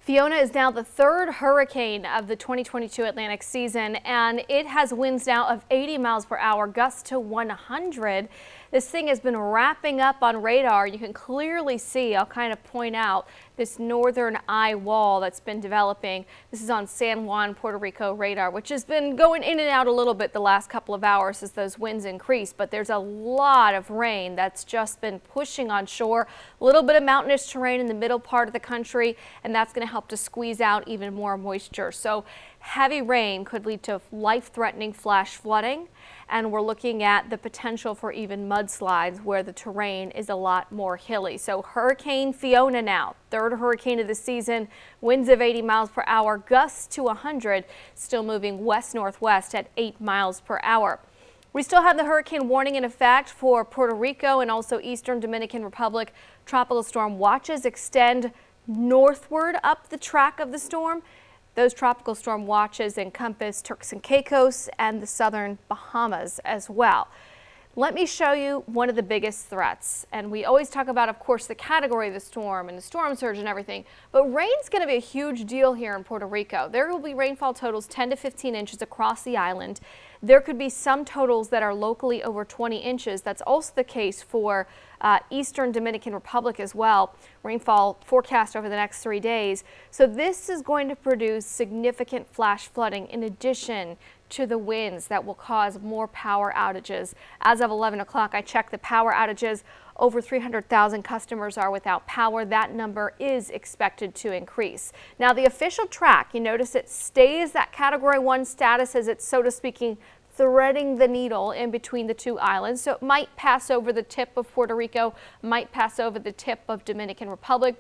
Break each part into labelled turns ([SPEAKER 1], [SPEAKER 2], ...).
[SPEAKER 1] Fiona is now the third hurricane of the 2022 Atlantic season, and it has winds now of 80 miles per hour, gusts to 100. This thing has been wrapping up on radar. You can clearly see, I'll kind of point out, this northern eye wall that's been developing. This is on San Juan, Puerto Rico radar, which has been going in and out a little bit the last couple of hours as those winds increase. But there's a lot of rain that's just been pushing on shore. A little bit of mountainous terrain in the middle part of the country, and that's going to help to squeeze out even more moisture. So heavy rain could lead to life-threatening flash flooding, and we're looking at the potential for even mudslides where the terrain is a lot more hilly. So Hurricane Fiona now, third hurricane of the season, winds of 80 miles per hour, gusts to 100, still moving west-northwest at 8 miles per hour. We still have the hurricane warning in effect for Puerto Rico and also eastern Dominican Republic. Tropical storm watches extend northward up the track of the storm. Those tropical storm watches encompass Turks and Caicos and the southern Bahamas as well. Let me show you one of the biggest threats. And we always talk about, of course, the category of the storm and the storm surge and everything. But rain's going to be a huge deal here in Puerto Rico. There will be rainfall totals 10 to 15 inches across the island. There could be some totals that are locally over 20 inches. That's also the case for eastern Dominican Republic as well. Rainfall forecast over the next 3 days. So this is going to produce significant flash flooding in addition to the winds that will cause more power outages. As of 11 o'clock, I checked the power outages. Over 300,000 customers are without power. That number is expected to increase. Now, the official track, you notice it stays that Category 1 status as it's, so to speaking, threading the needle in between the two islands. So it might pass over the tip of Puerto Rico, might pass over the tip of Dominican Republic,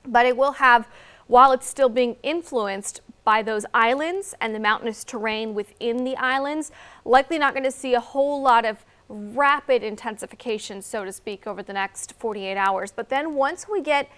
[SPEAKER 1] but it will have, while it's still being influenced by those islands and the mountainous terrain within the islands, likely not going to see a whole lot of rapid intensification, so to speak, over the next 48 hours. But then once we get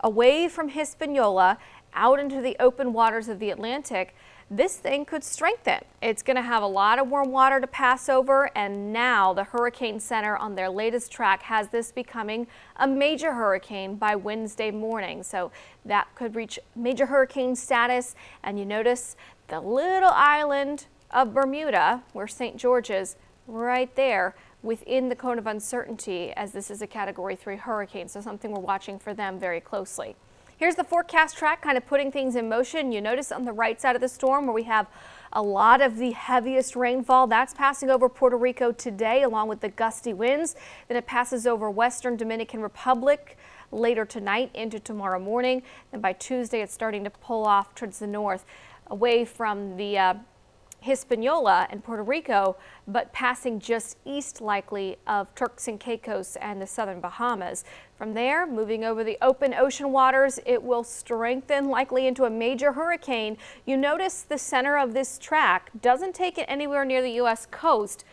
[SPEAKER 1] away from Hispaniola, out into the open waters of the Atlantic, this thing could strengthen. It's going to have a lot of warm water to pass over, and now the Hurricane Center on their latest track has this becoming a major hurricane by Wednesday morning. So that could reach major hurricane status, and you notice the little island of Bermuda, where St. George is, right there within the cone of uncertainty, as this is a Category 3 hurricane, so something we're watching for them very closely. Here's the forecast track kind of putting things in motion. You notice on the right side of the storm where we have a lot of the heaviest rainfall. That's passing over Puerto Rico today along with the gusty winds. Then it passes over western Dominican Republic later tonight into tomorrow morning. Then by Tuesday it's starting to pull off towards the north away from the Hispaniola and Puerto Rico, but passing just east likely of Turks and Caicos and the southern Bahamas. From there, moving over the open ocean waters, it will strengthen likely into a major hurricane. You notice the center of this track doesn't take it anywhere near the U.S. coast,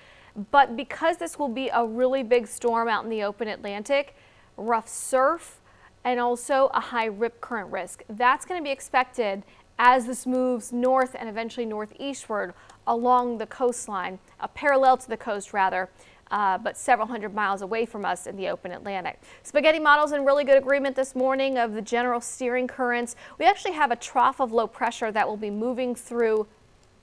[SPEAKER 1] but because this will be a really big storm out in the open Atlantic, rough surf and also a high rip current risk. That's going to be expected as this moves north and eventually northeastward along the coastline, parallel to the coast rather, but several hundred miles away from us in the open Atlantic. Spaghetti model's in really good agreement this morning of the general steering currents. We actually have a trough of low pressure that will be moving through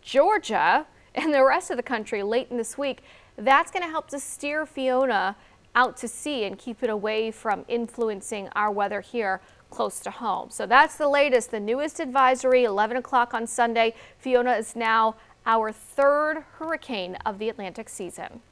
[SPEAKER 1] Georgia and the rest of the country late in this week. That's going to help to steer Fiona out to sea and keep it away from influencing our weather here close to home. So that's the latest, the newest advisory, 11 o'clock on Sunday. Fiona is now our third hurricane of the Atlantic season.